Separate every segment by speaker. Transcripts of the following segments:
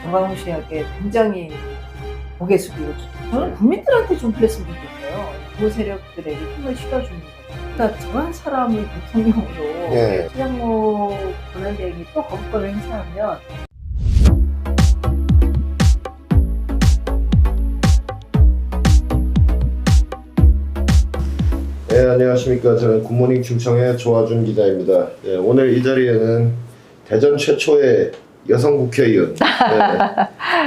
Speaker 1: 어마무시하게 굉장히 고개 숙이고 저는 국민들한테 좀 그랬으면 좋겠어요. 그 세력들에게 힘을 실어주는 거죠. 그러니까 저런 사람을 대통령으로
Speaker 2: 예.
Speaker 1: 최장모 권한대행이 또 거부권을 행사하면
Speaker 2: 네, 안녕하십니까. 저는 굿모닝 충청의 조아준 기자입니다. 네, 오늘 이 자리에는 대전 최초의 여성 국회의원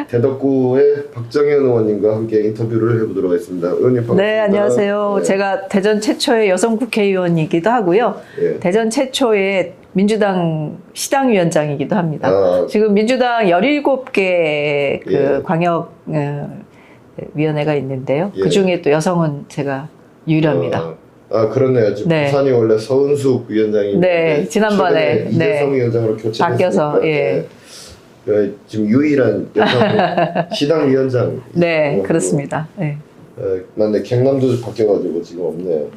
Speaker 2: 대덕구의 박정현 의원님과 함께 인터뷰를 해보도록 하겠습니다. 의원님 반갑습니다.
Speaker 1: 네, 안녕하세요.
Speaker 2: 네.
Speaker 1: 제가 대전 최초의 여성 국회의원이기도 하고요.
Speaker 2: 예.
Speaker 1: 대전 최초의 민주당 시당위원장이기도 합니다.
Speaker 2: 아,
Speaker 1: 지금 민주당 17개 그
Speaker 2: 예.
Speaker 1: 광역 위원회가 있는데요.
Speaker 2: 예.
Speaker 1: 그 중에 또 여성은 제가 유일합니다.
Speaker 2: 그렇네요. 지금
Speaker 1: 네.
Speaker 2: 부산이 원래 서은숙 위원장인데
Speaker 1: 네, 지난번에
Speaker 2: 최근에 이재성 위원장으로 교체됐으니까
Speaker 1: 바뀌어서, 예.
Speaker 2: 지금 유일한 여성 시당 위원장.
Speaker 1: 네, 그렇습니다. 네.
Speaker 2: 맞네. 경남도 바뀌어가지고 지금 없네요.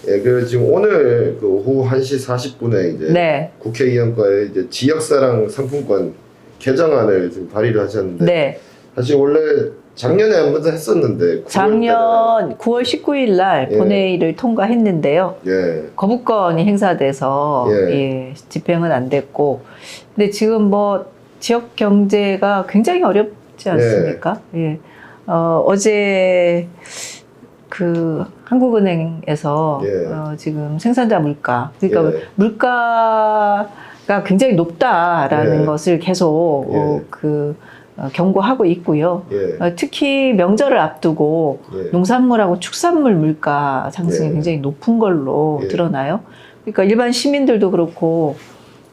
Speaker 2: 예, 그 지금 오늘 그 오후 1시 40분에 이제
Speaker 1: 네.
Speaker 2: 국회의원과의 이제 지역사랑 상품권 개정안을 지금 발의를 하셨는데
Speaker 1: 네.
Speaker 2: 사실 원래 작년에 한 번 했었는데
Speaker 1: 작년 9월 19일 날
Speaker 2: 예.
Speaker 1: 본회의를 통과했는데요.
Speaker 2: 예.
Speaker 1: 거부권이 행사돼서
Speaker 2: 예.
Speaker 1: 예, 집행은 안 됐고, 근데 지금 뭐 지역 경제가 굉장히 어렵지 않습니까? 예. 어제 그 한국은행에서
Speaker 2: 예.
Speaker 1: 지금 생산자 물가, 그러니까
Speaker 2: 예.
Speaker 1: 물가가 굉장히 높다라는
Speaker 2: 예.
Speaker 1: 것을 계속
Speaker 2: 예.
Speaker 1: 경고하고 있고요.
Speaker 2: 예.
Speaker 1: 특히 명절을 앞두고
Speaker 2: 예.
Speaker 1: 농산물하고 축산물 물가 상승이
Speaker 2: 예.
Speaker 1: 굉장히 높은 걸로
Speaker 2: 예.
Speaker 1: 드러나요. 그러니까 일반 시민들도 그렇고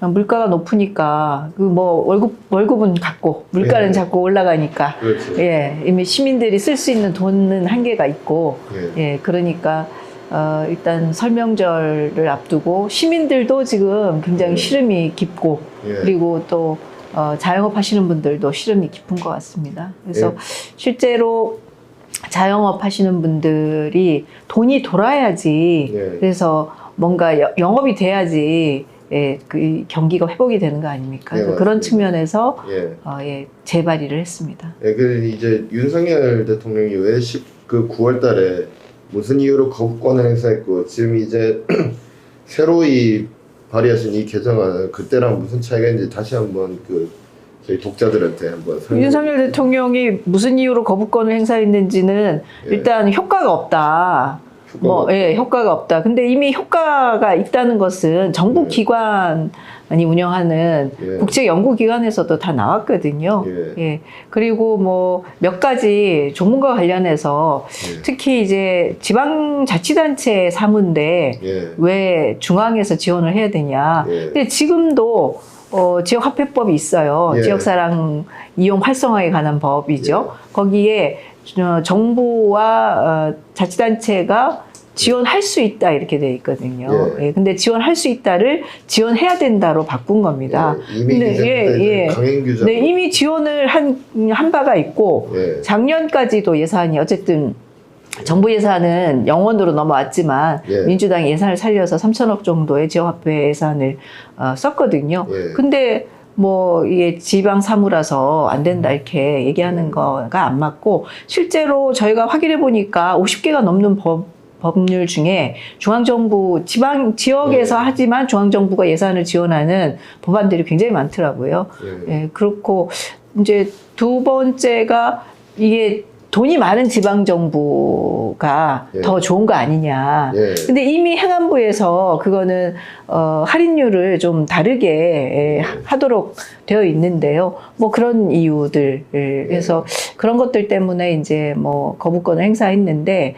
Speaker 1: 물가가 높으니까 그 뭐 월급은 같고 물가는
Speaker 2: 예.
Speaker 1: 자꾸 올라가니까
Speaker 2: 그렇죠.
Speaker 1: 예, 이미 시민들이 쓸 수 있는 돈은 한계가 있고
Speaker 2: 예.
Speaker 1: 예, 그러니까 일단 설명절을 앞두고 시민들도 지금 굉장히
Speaker 2: 예.
Speaker 1: 시름이 깊고
Speaker 2: 예.
Speaker 1: 그리고 또 자영업 하시는 분들도 시름이 깊은 것 같습니다. 그래서
Speaker 2: 예.
Speaker 1: 실제로 자영업 하시는 분들이 돈이 돌아야지
Speaker 2: 예.
Speaker 1: 그래서 뭔가 영업이 돼야지 예, 그 경기가 회복이 되는 거 아닙니까?
Speaker 2: 예,
Speaker 1: 그래서 그런
Speaker 2: 맞습니다.
Speaker 1: 측면에서
Speaker 2: 예.
Speaker 1: 예, 재발의를 했습니다.
Speaker 2: 예, 그 이제 윤석열 대통령이 왜 9월달에 무슨 이유로 거부권을 행사했고 지금 이제 새로이 발의하신 이 개정안은 그때랑 무슨 차이가 있는지 다시 한번 그 저희 독자들한테 한번 설명.
Speaker 1: 윤석열 대통령이 무슨 이유로 거부권을 행사했는지는
Speaker 2: 예.
Speaker 1: 일단 효과가 없다. 예, 효과가 없다. 근데 이미 효과가 있다는 것은 정부
Speaker 2: 예.
Speaker 1: 기관이 운영하는
Speaker 2: 예.
Speaker 1: 국제연구기관에서도 다 나왔거든요.
Speaker 2: 예.
Speaker 1: 예. 그리고 뭐 몇 가지 전문가 관련해서
Speaker 2: 예.
Speaker 1: 특히 이제 지방자치단체 사무인데
Speaker 2: 예.
Speaker 1: 왜 중앙에서 지원을 해야 되냐.
Speaker 2: 예.
Speaker 1: 근데 지금도 지역화폐법이 있어요.
Speaker 2: 예.
Speaker 1: 지역사랑 이용 활성화에 관한 법이죠. 거기에 정부와 자치단체가 지원할 수 있다 이렇게 돼 있거든요.
Speaker 2: 예.
Speaker 1: 예, 근데 지원할 수 있다를 지원해야 된다로 바꾼 겁니다.
Speaker 2: 예. 이미
Speaker 1: 근데
Speaker 2: 강행 규정.
Speaker 1: 네, 이미 지원을 한 바가 있고
Speaker 2: 예.
Speaker 1: 작년까지도 예산이 어쨌든 정부 예산은 0원으로 넘어왔지만
Speaker 2: 예.
Speaker 1: 민주당이 예산을 살려서 3천억 정도의 지역화폐 예산을 썼거든요.
Speaker 2: 예.
Speaker 1: 근데 뭐 이게 지방 사무라서 안 된다 이렇게 얘기하는 거가 안 맞고 실제로 저희가 확인해 보니까 50개가 넘는 법률 중에 중앙정부 지역에서
Speaker 2: 예.
Speaker 1: 하지만 중앙정부가 예산을 지원하는 법안들이 굉장히 많더라고요.
Speaker 2: 예.
Speaker 1: 예, 그렇고 이제 두 번째가 이게 돈이 많은 지방정부가
Speaker 2: 예.
Speaker 1: 더 좋은 거 아니냐.
Speaker 2: 예.
Speaker 1: 근데 이미 행안부에서 그거는 할인율을 좀 다르게 하도록 되어 있는데요. 뭐 그런 이유들 그래서 그런 것들 때문에 이제 뭐 거부권을 행사했는데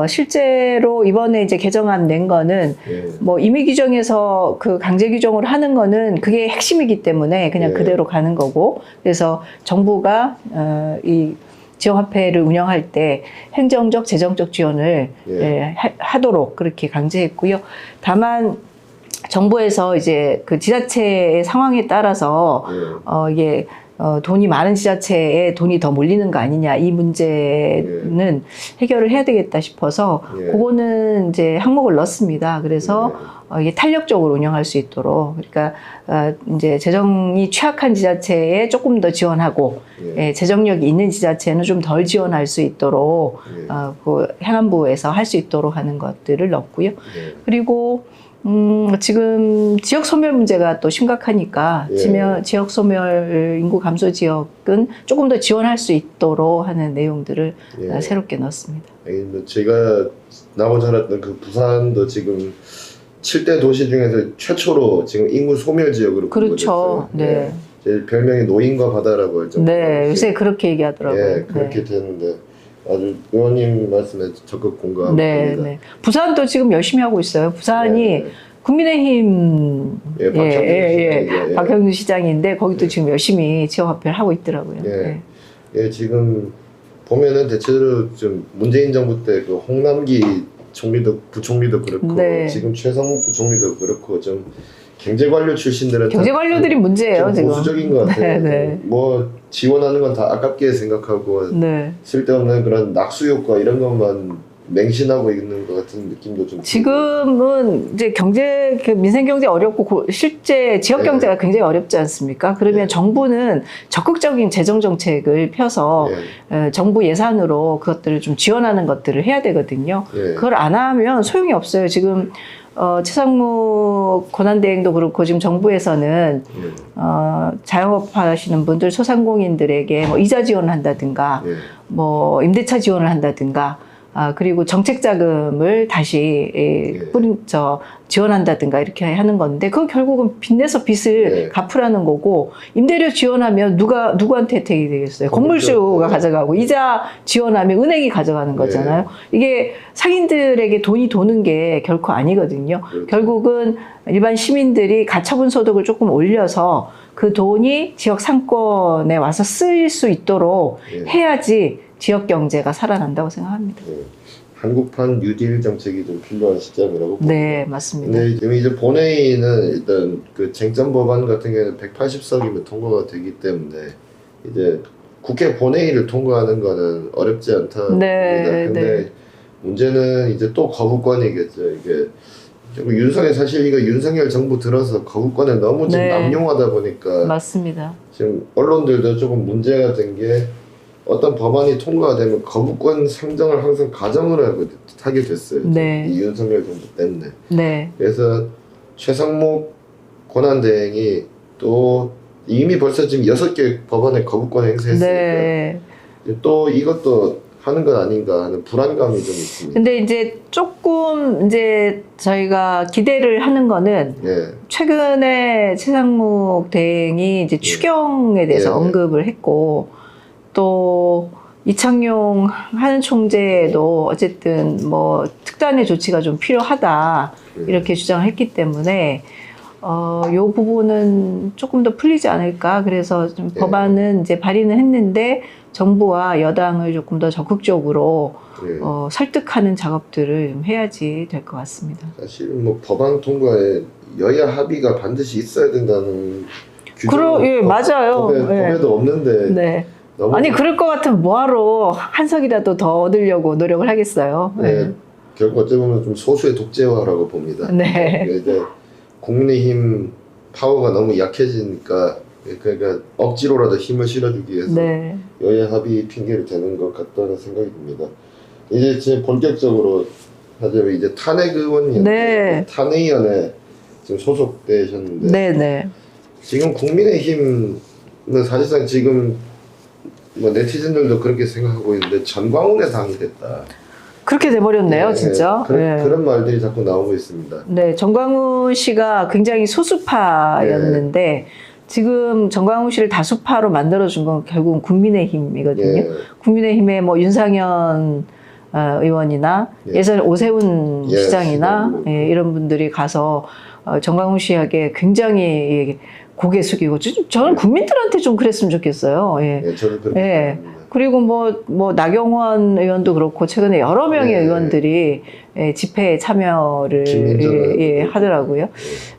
Speaker 1: 실제로 이번에 이제 개정안 낸 거는
Speaker 2: 예.
Speaker 1: 뭐 임의 규정에서 그 강제 규정으로 하는 거는 그게 핵심이기 때문에 그냥
Speaker 2: 예.
Speaker 1: 그대로 가는 거고 그래서 정부가 이 지역화폐를 운영할 때 행정적, 재정적 지원을 하도록 그렇게 강제했고요. 다만 정부에서 이제 그 지자체의 상황에 따라서 이게 돈이 많은 지자체에 돈이 더 몰리는 거 아니냐 이 문제는 해결을 해야 되겠다 싶어서 그거는 이제 항목을 넣었습니다. 그래서 이게 탄력적으로 운영할 수 있도록 그러니까 이제 재정이 취약한 지자체에 조금 더 지원하고 재정력이 있는 지자체는 좀 덜 지원할 수 있도록 그 행안부에서 할 수 있도록 하는 것들을 넣었고요. 그리고 지금 지역 소멸 문제가 또 심각하니까 지역 소멸 인구 감소 지역은 조금 더 지원할 수 있도록 하는 내용들을 새롭게 넣었습니다.
Speaker 2: 제가 나고 자랐던 그 부산도 지금 7대 도시 중에서 최초로 지금 인구 소멸 지역으로
Speaker 1: 그렇죠. 네.
Speaker 2: 제 별명이 노인과 바다라고 할 정도로.
Speaker 1: 네, 요새 그렇게 얘기하더라고요.
Speaker 2: 그렇게 됐는데 아주 의원님 말씀에 적극 공감합니다.
Speaker 1: 네. 부산도 지금 열심히 하고 있어요. 부산이 국민의힘 박형준 시장인데 거기도 지금 열심히 지역 화폐를 하고 있더라고요.
Speaker 2: 지금 보면은 대체로 좀 문재인 정부 때 그 홍남기 총리도 부총리도 그렇고 지금 최성욱 부총리도 그렇고 좀 경제관료 출신들은
Speaker 1: 경제관료들이 문제예요. 지금
Speaker 2: 보수적인 것 같아요. 뭐 지원하는 건 다 아깝게 생각하고 쓸데없는 그런 낙수 효과 이런 것만 맹신하고 있는 것 같은 느낌도 좀
Speaker 1: 지금은 이제 민생 경제 어렵고 실제 지역 경제가 굉장히 어렵지 않습니까? 그러면 정부는 적극적인 재정 정책을 펴서 정부 예산으로 그것들을 좀 지원하는 것들을 해야 되거든요. 그걸 안 하면 소용이 없어요. 지금 최상무 권한대행도 그렇고 지금 정부에서는 자영업 하시는 분들 소상공인들에게 뭐 이자 지원을 한다든가 뭐 임대차 지원을 한다든가 그리고 정책 자금을 다시 지원한다든가 이렇게 하는 건데 그거 결국은 빚내서 빚을 갚으라는 거고 임대료 지원하면 누구한테 혜택이 되겠어요? 건물주가 가져가고 이자 지원하면 은행이 가져가는 거잖아요. 이게 상인들에게 돈이 도는 게 결코 아니거든요. 결국은 일반 시민들이 가처분 소득을 조금 올려서 그 돈이 지역 상권에 와서 쓰일 수 있도록 해야지 지역 경제가 살아난다고 생각합니다.
Speaker 2: 한국판 뉴딜 정책이 좀 필요한 시점이라고 봅니다.
Speaker 1: 네, 맞습니다.
Speaker 2: 근데 지금 이제 본회의는 일단 그 쟁점 법안 같은 경우에는 180석이면 통과가 되기 때문에 이제 국회 본회의를 통과하는 거는 어렵지 않다. 근데 문제는 이제 또 거부권이겠죠. 이게 사실 이거 윤석열 정부 들어서 거부권을 너무 지금 남용하다 보니까
Speaker 1: 맞습니다.
Speaker 2: 지금 언론들도 조금 문제가 된 게 어떤 법안이 통과가 되면 거부권 상정을 항상 가정을 하게 됐어요. 이 윤석열 정부 때문에. 그래서 최상목 권한대행이 또 이미 벌써 지금 6개 법안에 거부권 행사했으니까 또 이것도 하는 건 아닌가 하는 불안감이 좀 있습니다.
Speaker 1: 근데 이제 조금 이제 저희가 기대를 하는 거는 최근에 최상목 대행이 이제 추경에 대해서 언급을 했고 또 이창용 한 총재도 어쨌든 뭐 특단의 조치가 좀 필요하다 이렇게 주장을 했기 때문에 요 부분은 조금 더 풀리지 않을까. 그래서 좀 법안은 이제 발의는 했는데 정부와 여당을 조금 더 적극적으로 설득하는 작업들을 좀 해야지 될 것 같습니다.
Speaker 2: 사실 뭐 법안 통과에 여야 합의가 반드시 있어야 된다는 규정은
Speaker 1: 맞아요.
Speaker 2: 법에도 없는데
Speaker 1: 아니 그럴 것 같으면 뭐하러 한 석이라도 더 얻으려고 노력을 하겠어요.
Speaker 2: 결국 어찌 보면 좀 소수의 독재화라고 봅니다. 이제 국민의힘 파워가 너무 약해지니까 그러니까 억지로라도 힘을 실어주기 위해서 여야 합의 핑계를 대는 것 같다는 생각이 듭니다. 이제 지금 본격적으로 하자면 이제 탄핵 의원이었는데 탄핵위원회 지금 소속되셨는데 지금 국민의힘은 사실상 지금 뭐 네티즌들도 그렇게 생각하고 있는데 전광훈의 당이 됐다.
Speaker 1: 그렇게 돼버렸네요, 진짜.
Speaker 2: 그런 말들이 자꾸 나오고 있습니다.
Speaker 1: 정광훈 씨가 굉장히 소수파였는데 지금 정광훈 씨를 다수파로 만들어준 건 결국은 국민의힘이거든요. 국민의힘의 뭐 윤상현 의원이나 예전에 오세훈 시장이나 이런 분들이 가서 정광훈 씨에게 굉장히 고개 숙이고 저는 국민들한테 좀 그랬으면 좋겠어요.
Speaker 2: 저도 그렇게
Speaker 1: 그리고 뭐 나경원 의원도 그렇고 최근에 여러 명의 의원들이 집회에 참여를 하더라고요.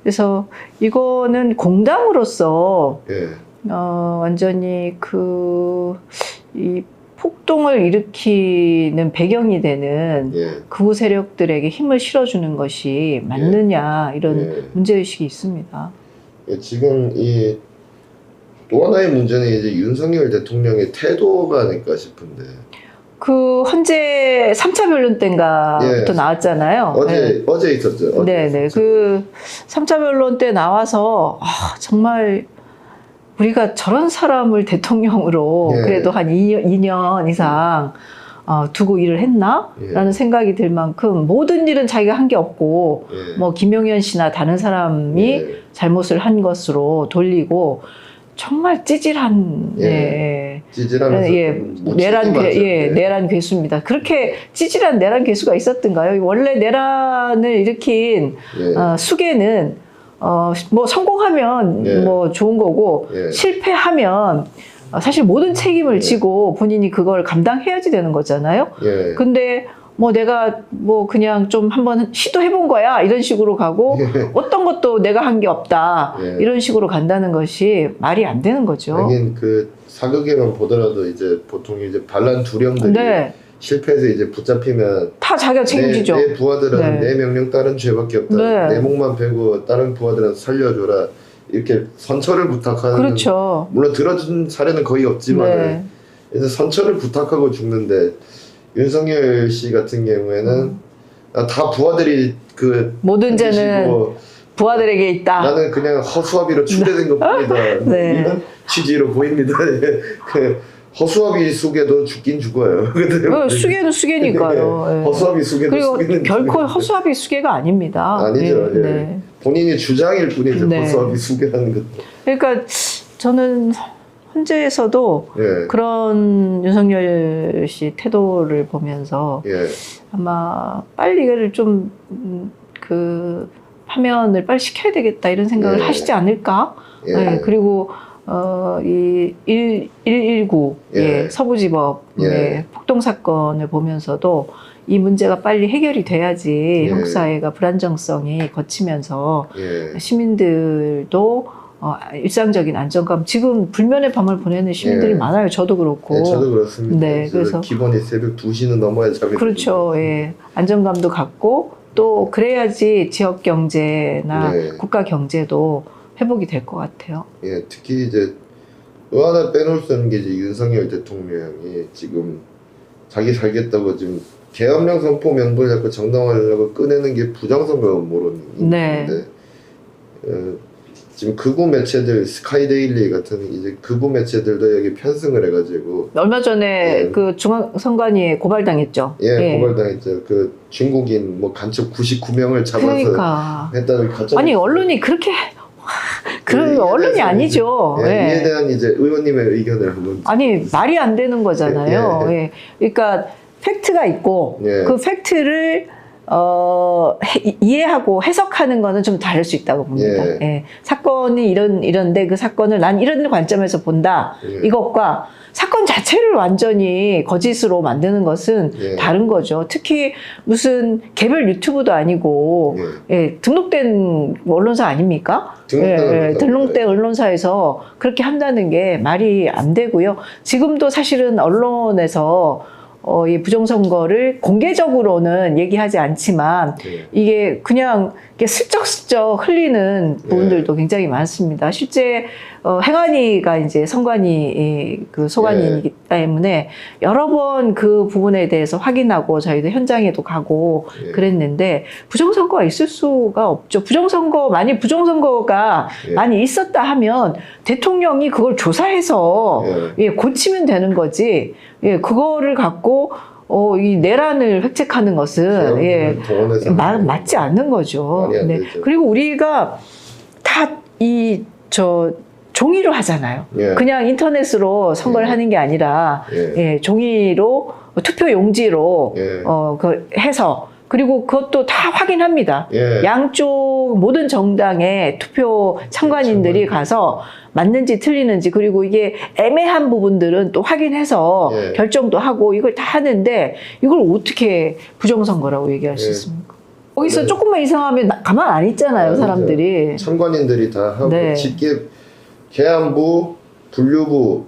Speaker 1: 그래서 이거는 공당으로서 완전히 이 폭동을 일으키는 배경이 되는
Speaker 2: 예.
Speaker 1: 극우 세력들에게 힘을 실어주는 것이 맞느냐 이런
Speaker 2: 예.
Speaker 1: 문제의식이 있습니다.
Speaker 2: 예, 지금 이 또 하나의 문제는 이제 윤석열 대통령의 태도가 아닐까 싶은데
Speaker 1: 그 헌재 3차 변론 때인가부터
Speaker 2: 예.
Speaker 1: 나왔잖아요.
Speaker 2: 어제 있었죠. 어제
Speaker 1: 네네.
Speaker 2: 있었죠.
Speaker 1: 그 3차 변론 때 나와서 정말 우리가 저런 사람을 대통령으로
Speaker 2: 예.
Speaker 1: 그래도 한 2년 이상 두고 일을 했나?
Speaker 2: 예.
Speaker 1: 라는 생각이 들 만큼 모든 일은 자기가 한 게 없고
Speaker 2: 예.
Speaker 1: 뭐 김용현 씨나 다른 사람이
Speaker 2: 예.
Speaker 1: 잘못을 한 것으로 돌리고 정말 찌질한
Speaker 2: 예. 찌질하면서
Speaker 1: 내란 괴수입니다. 그렇게 찌질한 내란 괴수가 있었던가요? 원래 내란을 일으킨
Speaker 2: 예.
Speaker 1: 수괴는 뭐 성공하면
Speaker 2: 예.
Speaker 1: 뭐 좋은 거고
Speaker 2: 예.
Speaker 1: 실패하면 사실 모든 책임을 지고 본인이 그걸 감당해야지 되는 거잖아요.
Speaker 2: 예.
Speaker 1: 근데 뭐 내가 뭐 그냥 좀 한번 시도해본 거야 이런 식으로 가고 어떤 것도 내가 한 게 없다
Speaker 2: 예.
Speaker 1: 이런 식으로 간다는 것이 말이 안 되는 거죠.
Speaker 2: 하긴 그 사극에만 보더라도 이제 보통 이제 반란 두령들이
Speaker 1: 네.
Speaker 2: 실패해서 이제 붙잡히면
Speaker 1: 다 자기가 책임지죠.
Speaker 2: 내 부하들은
Speaker 1: 네.
Speaker 2: 내 명령 따른 죄밖에 없다.
Speaker 1: 네.
Speaker 2: 내 목만 베고 다른 부하들은 살려줘라. 이렇게 선처를 부탁하는.
Speaker 1: 그렇죠.
Speaker 2: 물론 들어준 사례는 거의 없지만
Speaker 1: 네.
Speaker 2: 그래서 선처를 부탁하고 죽는데 윤석열 씨 같은 경우에는 다 부하들이 그
Speaker 1: 모든 죄는
Speaker 2: 해주시고
Speaker 1: 부하들에게 있다.
Speaker 2: 나는 그냥 허수아비로 추대된 것뿐이다.
Speaker 1: 네.
Speaker 2: 이런 취지로 보입니다. 그 허수아비 숙에도 죽긴 죽어요.
Speaker 1: 수괴는 수괴니까요. 예.
Speaker 2: 허수아비 숙에도
Speaker 1: 그리고
Speaker 2: 숙이는
Speaker 1: 결코
Speaker 2: 죽어요.
Speaker 1: 허수아비 수괴가 아닙니다.
Speaker 2: 아니죠.
Speaker 1: 예.
Speaker 2: 예.
Speaker 1: 네.
Speaker 2: 본인이 주장일 뿐이죠.
Speaker 1: 네.
Speaker 2: 허수아비 숙이라는 것도.
Speaker 1: 그러니까 저는 헌재에서도
Speaker 2: 예.
Speaker 1: 그런 윤석열 씨 태도를 보면서
Speaker 2: 예.
Speaker 1: 아마 빨리 이거를 좀 파면을 빨리 시켜야 되겠다 이런 생각을
Speaker 2: 예.
Speaker 1: 하시지 않을까?
Speaker 2: 예.
Speaker 1: 네, 그리고 이 119
Speaker 2: 예.
Speaker 1: 서부지법
Speaker 2: 예.
Speaker 1: 폭동 사건을 보면서도 이 문제가 빨리 해결이 돼야지
Speaker 2: 예.
Speaker 1: 한국 사회가 불안정성이 거치면서
Speaker 2: 예.
Speaker 1: 시민들도 일상적인 안정감, 지금 불면의 밤을 보내는 시민들이
Speaker 2: 예.
Speaker 1: 많아요. 저도 그렇고.
Speaker 2: 예, 저도 그렇습니다.
Speaker 1: 네, 그래서
Speaker 2: 기본이 새벽 2시는 넘어야 잠이
Speaker 1: 그렇죠. 예. 안정감도 갖고 또 그래야지 지역 경제나
Speaker 2: 예.
Speaker 1: 국가 경제도 회복이 될 것 같아요.
Speaker 2: 예, 특히 이제 또 하나 빼놓을 수 없는 게 이제 윤석열 대통령이 지금 자기 살겠다고 지금 계엄령 선포 명분을 자꾸 정당화하려고 꺼내는 게 부정선거 음모론인데
Speaker 1: 네.
Speaker 2: 지금 극우 매체들 스카이데일리 같은 이제 극우 매체들도 여기 편승을 해가지고
Speaker 1: 얼마 전에
Speaker 2: 예.
Speaker 1: 그 중앙선관위에 고발당했죠.
Speaker 2: 예, 고발당했죠. 그 중국인 뭐 간첩 99명을 잡아서
Speaker 1: 그러니까
Speaker 2: 했다는 가짜
Speaker 1: 아니 언론이 그렇게 그런
Speaker 2: 이에
Speaker 1: 언론이
Speaker 2: 대해서
Speaker 1: 아니죠.
Speaker 2: 예,
Speaker 1: 예.
Speaker 2: 이에 대한 이제 의원님의 의견을 한번
Speaker 1: 아니 말이 안 되는 거잖아요.
Speaker 2: 예,
Speaker 1: 예. 그러니까 팩트가 있고
Speaker 2: 예.
Speaker 1: 그 팩트를 이해하고 해석하는 거는 좀 다를 수 있다고 봅니다.
Speaker 2: 예.
Speaker 1: 예. 사건이 이런데 그 사건을 난 이런 관점에서 본다.
Speaker 2: 예.
Speaker 1: 이것과 사건 자체를 완전히 거짓으로 만드는 것은
Speaker 2: 예.
Speaker 1: 다른 거죠. 특히 무슨 개별 유튜브도 아니고 예, 등록된 언론사 아닙니까? 등록된 언론사에서 그렇게 한다는 게 말이 안 되고요. 지금도 사실은 언론에서 이 부정선거를 공개적으로는 얘기하지 않지만
Speaker 2: 예.
Speaker 1: 이게 그냥 이렇게 슬쩍슬쩍 흘리는 부분들도 굉장히 많습니다. 실제 행안위가 이제 선관위 그 소관위이기 때문에 여러 번 그 부분에 대해서 확인하고 저희도 현장에도 가고
Speaker 2: 예.
Speaker 1: 그랬는데 부정선거가 있을 수가 없죠. 만약 부정선거가
Speaker 2: 예.
Speaker 1: 많이 있었다 하면 대통령이 그걸 조사해서 예, 고치면 되는 거지. 예, 그거를 갖고 이 내란을 획책하는 것은 예, 맞지 않는 거죠. 네. 그리고 우리가 다 종이로 하잖아요.
Speaker 2: 예.
Speaker 1: 그냥 인터넷으로 선거를
Speaker 2: 예.
Speaker 1: 하는 게 아니라
Speaker 2: 예.
Speaker 1: 예, 종이로 투표 용지로
Speaker 2: 예.
Speaker 1: 해서 그리고 그것도 다 확인합니다.
Speaker 2: 예.
Speaker 1: 양쪽 모든 정당의 투표 참관인들이 가서 맞는지 틀리는지 그리고 이게 애매한 부분들은 또 확인해서
Speaker 2: 예.
Speaker 1: 결정도 하고 이걸 다 하는데 이걸 어떻게 부정선거라고 얘기할 수
Speaker 2: 예.
Speaker 1: 있습니까? 거기서
Speaker 2: 네.
Speaker 1: 조금만 이상하면 가만 안 있잖아요, 사람들이.
Speaker 2: 참관인들이 다 하고
Speaker 1: 네.
Speaker 2: 직계 계안부 분류부,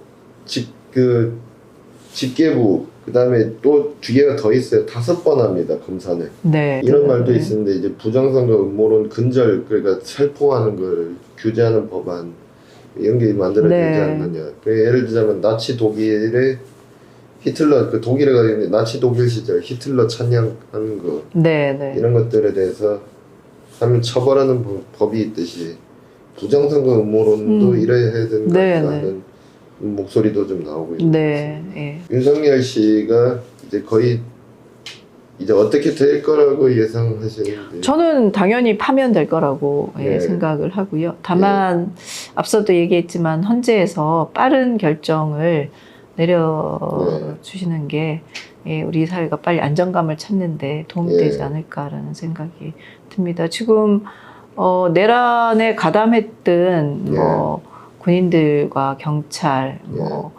Speaker 2: 직계부, 그다음에 또 두 개가 더 있어요. 5번 합니다, 검사를.
Speaker 1: 네.
Speaker 2: 이런
Speaker 1: 네.
Speaker 2: 말도
Speaker 1: 네.
Speaker 2: 있는데 이제 부정선거 음모론 근절, 그러니까 살포하는 걸 규제하는 법안 이런 게 만들어지지
Speaker 1: 네.
Speaker 2: 않느냐. 예를 들자면 나치 독일의 히틀러, 그 독일에 가는데 나치 독일 시절 히틀러 찬양하는 거
Speaker 1: 네. 네.
Speaker 2: 이런 것들에 대해서 하면 처벌하는 법이 있듯이 부정선거 음모론도 이래야 되는 것
Speaker 1: 네,
Speaker 2: 같다는 목소리도 좀 나오고 있는
Speaker 1: 네.
Speaker 2: 것
Speaker 1: 예.
Speaker 2: 윤석열 씨가 이제 거의 이제 어떻게 될 거라고 예상하시는지.
Speaker 1: 저는 당연히 파면될 거라고 예,
Speaker 2: 네.
Speaker 1: 생각을 하고요. 다만 앞서도 얘기했지만 헌재에서 빠른 결정을 내려주시는 게 예, 우리 사회가 빨리 안정감을 찾는데 도움이
Speaker 2: 예.
Speaker 1: 되지 않을까라는 생각이 듭니다. 지금 내란에 가담했던
Speaker 2: 예.
Speaker 1: 뭐 군인들과 경찰 뭐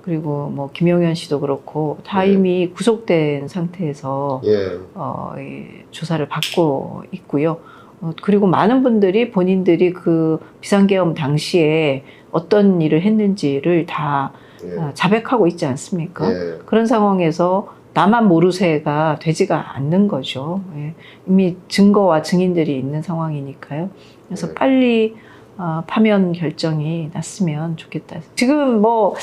Speaker 1: 그리고 뭐 김용현 씨도 그렇고 다
Speaker 2: 예.
Speaker 1: 이미 구속된 상태에서
Speaker 2: 예.
Speaker 1: 이 조사를 받고 있고요. 그리고 많은 분들이 본인들이 그 비상계엄 당시에 어떤 일을 했는지를 다
Speaker 2: 예.
Speaker 1: 자백하고 있지 않습니까?
Speaker 2: 예.
Speaker 1: 그런 상황에서 나만 모르쇠가 되지가 않는 거죠. 예. 이미 증거와 증인들이 있는 상황이니까요. 그래서
Speaker 2: 네.
Speaker 1: 빨리 파면 결정이 났으면 좋겠다. 지금 뭐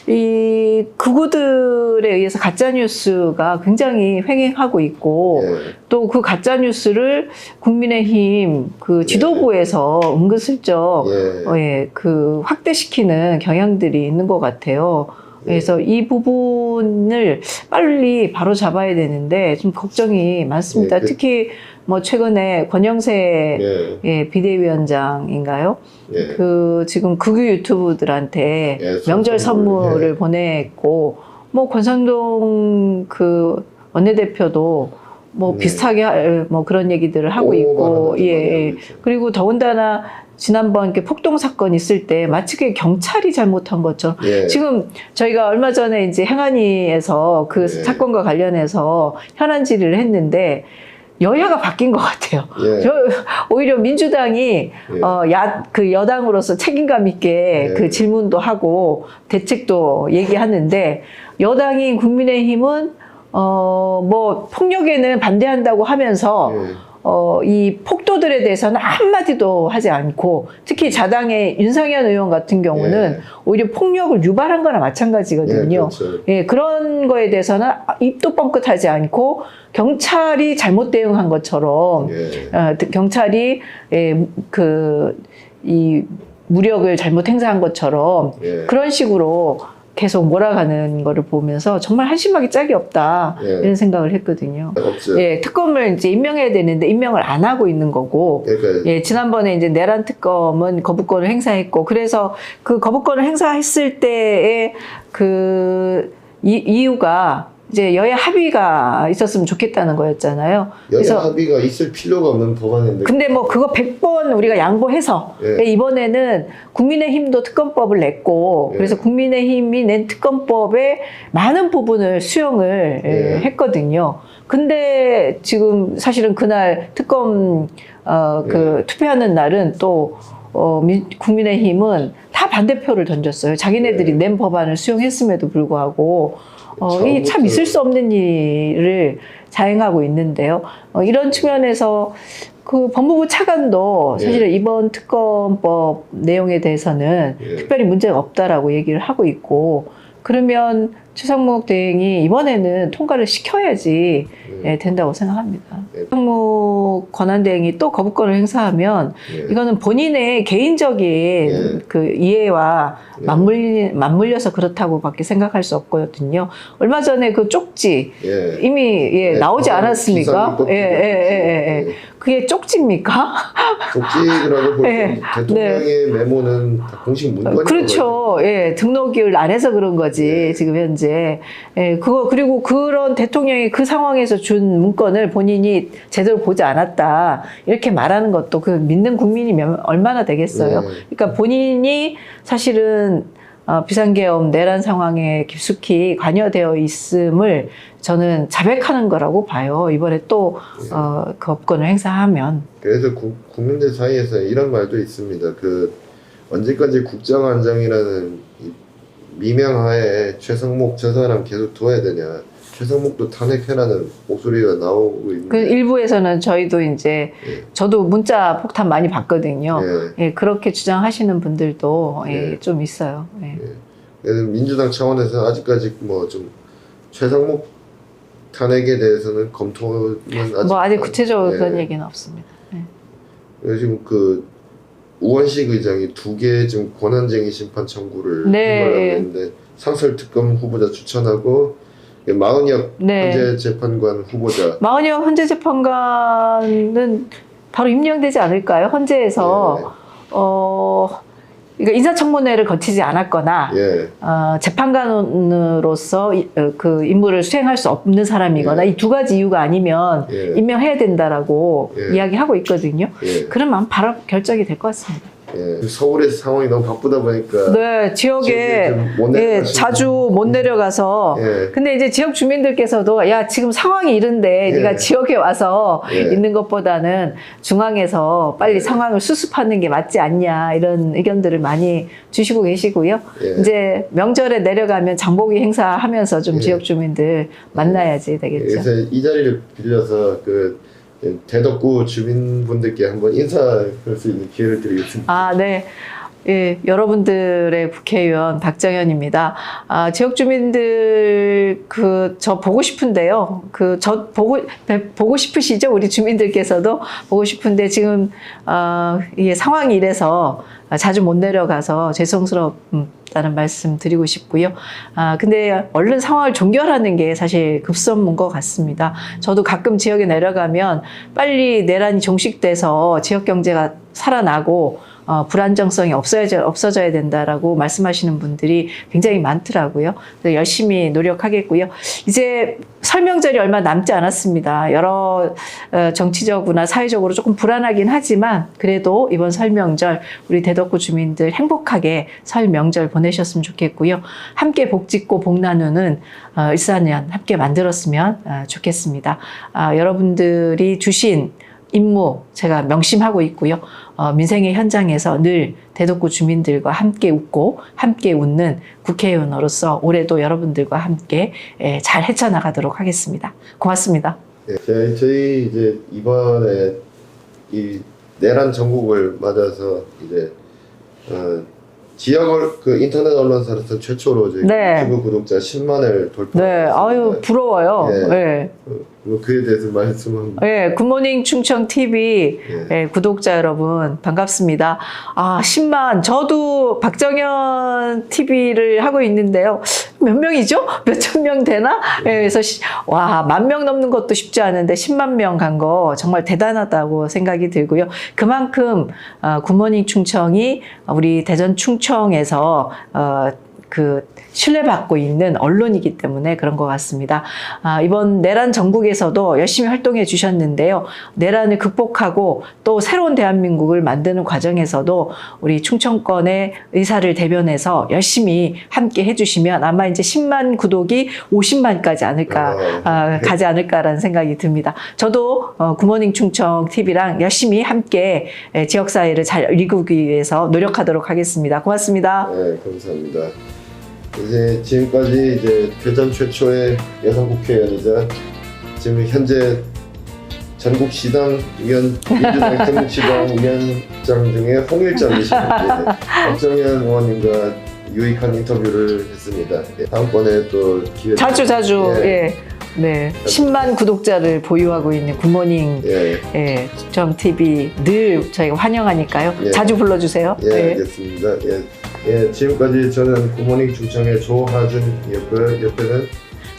Speaker 1: 이 극우들에 의해서 가짜 뉴스가 굉장히 횡행하고 있고
Speaker 2: 예.
Speaker 1: 또 그 가짜 뉴스를 국민의힘 그 지도부에서 은근슬쩍
Speaker 2: 예.
Speaker 1: 그 확대시키는 경향들이 있는 것 같아요. 그래서 이 부분을 빨리 바로 잡아야 되는데 좀 걱정이 많습니다.
Speaker 2: 예,
Speaker 1: 특히 뭐 최근에 권영세
Speaker 2: 예.
Speaker 1: 비대위원장인가요?
Speaker 2: 예.
Speaker 1: 그 지금 극우 유튜브들한테
Speaker 2: 예,
Speaker 1: 명절 선물을
Speaker 2: 예.
Speaker 1: 보냈고 뭐 권상동 그 원내대표도 뭐 비슷하게 뭐 그런 얘기들을 하고 있고 예. 그리고 더군다나 지난번 이렇게 폭동 사건 있을 때 마치 그게 경찰이 잘못한 것처럼
Speaker 2: 예.
Speaker 1: 지금 저희가 얼마 전에 이제 행안위에서 그
Speaker 2: 예.
Speaker 1: 사건과 관련해서 현안 질의를 했는데 여야가 바뀐 것 같아요.
Speaker 2: 예.
Speaker 1: 오히려 민주당이
Speaker 2: 예.
Speaker 1: 그 여당으로서 책임감 있게
Speaker 2: 예.
Speaker 1: 그 질문도 하고 대책도 얘기하는데 여당인 국민의힘은 뭐 폭력에는 반대한다고 하면서
Speaker 2: 예.
Speaker 1: 이 폭도들에 대해서는 한마디도 하지 않고 특히 자당의 윤상현 의원 같은 경우는
Speaker 2: 예.
Speaker 1: 오히려 폭력을 유발한 거나 마찬가지거든요.
Speaker 2: 예, 그렇죠.
Speaker 1: 예, 그런 거에 대해서는 입도 뻥끗하지 않고 경찰이 잘못 대응한 것처럼
Speaker 2: 예.
Speaker 1: 경찰이 이 무력을 잘못 행사한 것처럼
Speaker 2: 예.
Speaker 1: 그런 식으로 계속 몰아가는 거를 보면서 정말 한심하기 짝이 없다
Speaker 2: 예.
Speaker 1: 이런 생각을 했거든요.
Speaker 2: 없죠.
Speaker 1: 예, 특검을 이제 임명해야 되는데 임명을 안 하고 있는 거고,
Speaker 2: 그러니까
Speaker 1: 예, 지난번에 이제 내란 특검은 거부권을 행사했고, 그래서 그 거부권을 행사했을 때의 그 이유가 이제 여야 합의가 있었으면 좋겠다는 거였잖아요.
Speaker 2: 여야 합의가 있을 필요가 없는 법안인데.
Speaker 1: 근데 뭐 그거 100번 우리가 양보해서
Speaker 2: 예.
Speaker 1: 이번에는 국민의힘도 특검법을 냈고
Speaker 2: 예.
Speaker 1: 그래서 국민의힘이 낸 특검법의 많은 부분을 수용을
Speaker 2: 예.
Speaker 1: 했거든요. 근데 지금 사실은 그날 특검 그 투표하는 날은 또 국민의힘은 다 반대표를 던졌어요. 자기네들이
Speaker 2: 예.
Speaker 1: 낸 법안을 수용했음에도 불구하고 이게 참 있을 수 없는 일을 자행하고 있는데요. 이런 측면에서 그 법무부 차관도 사실은
Speaker 2: 예.
Speaker 1: 이번 특검법 내용에 대해서는
Speaker 2: 예.
Speaker 1: 특별히 문제가 없다라고 얘기를 하고 있고 그러면 최상목 대행이 이번에는 통과를 시켜야지 된다고 생각합니다.
Speaker 2: 예.
Speaker 1: 최상목 권한대행이 또 거부권을 행사하면
Speaker 2: 예.
Speaker 1: 이거는 본인의 개인적인
Speaker 2: 예.
Speaker 1: 그 이해와
Speaker 2: 예.
Speaker 1: 맞물려서 그렇다고밖에 생각할 수 없거든요. 얼마 전에 그 쪽지
Speaker 2: 예.
Speaker 1: 이미 나오지 않았습니까?
Speaker 2: 기사도
Speaker 1: 예. 그게 쪽지입니까?
Speaker 2: 쪽지라고 볼
Speaker 1: 예.
Speaker 2: 대통령의 메모는 다 공식 문건이라고
Speaker 1: 그렇죠. 예, 등록을 안 해서 그런 거지
Speaker 2: 예.
Speaker 1: 지금 현재. 예, 그리고 그런 대통령이 그 상황에서 준 문건을 본인이 제대로 보지 않았다 이렇게 말하는 것도 그 믿는 국민이 얼마나 되겠어요.
Speaker 2: 예.
Speaker 1: 그러니까 본인이 사실은 비상계엄 내란 상황에 깊숙이 관여되어 있음을 저는 자백하는 거라고 봐요. 이번에 또 그 법권을 행사하면.
Speaker 2: 그래서 국민들 사이에서 이런 말도 있습니다. 그 언제까지 국정원장이라는 이 미명하에 최성목 저 사람 계속 둬야 되냐. 최성목도 탄핵해라는 목소리가 나오고
Speaker 1: 그
Speaker 2: 있는데
Speaker 1: 일부에서는 저희도 이제
Speaker 2: 예.
Speaker 1: 저도 문자 폭탄 많이 받거든요.
Speaker 2: 예.
Speaker 1: 예, 그렇게 주장하시는 분들도 예,
Speaker 2: 예.
Speaker 1: 좀 있어요. 예.
Speaker 2: 그래서 민주당 차원에서 아직까지 뭐 좀 최성목 탄핵에 대해서는 검토는
Speaker 1: 아직 구체적으로
Speaker 2: 예.
Speaker 1: 그런 얘기는 없습니다. 예.
Speaker 2: 그래서 지금 그 우원식 의장이 2개 지금 권한쟁의 심판 청구를
Speaker 1: 네.
Speaker 2: 하고 있는데 상설특검 후보자 추천하고 마은혁
Speaker 1: 네.
Speaker 2: 헌재 재판관 후보자
Speaker 1: 마은혁 헌재 재판관은 바로 임명되지 않을까요? 헌재에서 그러니까 인사청문회를 거치지 않았거나
Speaker 2: 예.
Speaker 1: 재판관으로서 그 임무를 수행할 수 없는 사람이거나
Speaker 2: 예.
Speaker 1: 이 두 가지 이유가 아니면
Speaker 2: 예.
Speaker 1: 임명해야 된다라고
Speaker 2: 예.
Speaker 1: 이야기하고 있거든요.
Speaker 2: 예.
Speaker 1: 그러면 바로 결정이 될 것 같습니다.
Speaker 2: 예. 서울의 상황이 너무 바쁘다 보니까
Speaker 1: 네, 지역에
Speaker 2: 못
Speaker 1: 예,
Speaker 2: 내려가시는
Speaker 1: 자주 못 내려가서
Speaker 2: 예.
Speaker 1: 근데 이제 지역 주민들께서도 야 지금 상황이 이런데
Speaker 2: 예.
Speaker 1: 네가 지역에 와서
Speaker 2: 예.
Speaker 1: 있는 것보다는 중앙에서 빨리
Speaker 2: 예.
Speaker 1: 상황을 수습하는 게 맞지 않냐 이런 의견들을 많이 주시고 계시고요.
Speaker 2: 예.
Speaker 1: 이제 명절에 내려가면 장보기 행사하면서 좀
Speaker 2: 예.
Speaker 1: 지역 주민들 만나야지 되겠죠.
Speaker 2: 그래서 이 자리를 빌려서 그 대덕구 주민분들께 한번 인사할 수 있는 기회를 드리겠습니다.
Speaker 1: 아, 네. 예, 여러분들의 국회의원 박정현입니다. 지역 주민들 저 보고 싶은데요. 저 보고 싶으시죠? 우리 주민들께서도 보고 싶은데 지금 이게 상황이 이래서 자주 못 내려가서 죄송스럽다는 말씀 드리고 싶고요. 근데 얼른 상황을 종결하는 게 사실 급선무인 것 같습니다. 저도 가끔 지역에 내려가면 빨리 내란이 종식돼서 지역 경제가 살아나고 불안정성이 없어져야 된다라고 말씀하시는 분들이 굉장히 많더라고요. 그래서 열심히 노력하겠고요. 이제 설명절이 얼마 남지 않았습니다. 여러 정치적으로나 사회적으로 조금 불안하긴 하지만 그래도 이번 설명절 우리 대덕구 주민들 행복하게 설 명절 보내셨으면 좋겠고요. 함께 복 짓고 복 나누는 일사년 함께 만들었으면 좋겠습니다. 여러분들이 주신 임무 제가 명심하고 있고요. 민생의 현장에서 늘 대덕구 주민들과 함께 웃고 함께 웃는 국회의원으로서 올해도 여러분들과 함께 잘 헤쳐나가도록 하겠습니다. 고맙습니다.
Speaker 2: 네, 저희 이제 이번에 이 내란 전국을 맞아서 이제 지역 그 인터넷 언론사로서 최초로 저희
Speaker 1: 네.
Speaker 2: 유튜브 구독자 10만을 돌파했습니다.
Speaker 1: 네, 아유 부러워요.
Speaker 2: 네.
Speaker 1: 네.
Speaker 2: 그에 대해서 말씀한.
Speaker 1: 네, 굿모닝 충청 TV
Speaker 2: 네.
Speaker 1: 구독자 여러분 반갑습니다. 10만 저도 박정현 TV를 하고 있는데요. 몇 명이죠? 몇천 명 되나? 그래서 10,000명 넘는 것도 쉽지 않은데 10만 명 간 거 정말 대단하다고 생각이 들고요. 그만큼 굿모닝 충청이 우리 대전 충청에서 신뢰받고 있는 언론이기 때문에 그런 것 같습니다. 이번 내란 전국에서도 열심히 활동해 주셨는데요. 내란을 극복하고 또 새로운 대한민국을 만드는 과정에서도 우리 충청권의 의사를 대변해서 열심히 함께 해주시면 아마 이제 10만 구독이 50만까지 가지 않을까라는 생각이 듭니다. 저도 굿모닝 충청 TV랑 열심히 함께 지역사회를 잘 이루기 위해서 노력하도록 하겠습니다. 고맙습니다.
Speaker 2: 네, 감사합니다. 이제 지금까지 이제 대전 최초의 여성 국회의원이자 지금 현재 전국 시당 위원 민주당 전국 시당 위원장 중에 홍일점이신 박정현 의원님과 유익한 인터뷰를 했습니다. 다음번에 또 기회
Speaker 1: 자주 예. 네, 10만 구독자를 보유하고 있는 굿모닝 충청 TV 늘 저희가 환영하니까요.
Speaker 2: 예.
Speaker 1: 자주 불러주세요.
Speaker 2: 예, 알겠습니다. 지금까지 저는 굿모닝 충청의 조하준이었고요. 옆에는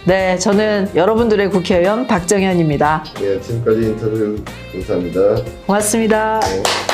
Speaker 1: 네, 저는 여러분들의 국회의원 박정현입니다.
Speaker 2: 지금까지 인터뷰 감사합니다.
Speaker 1: 고맙습니다.
Speaker 2: 네.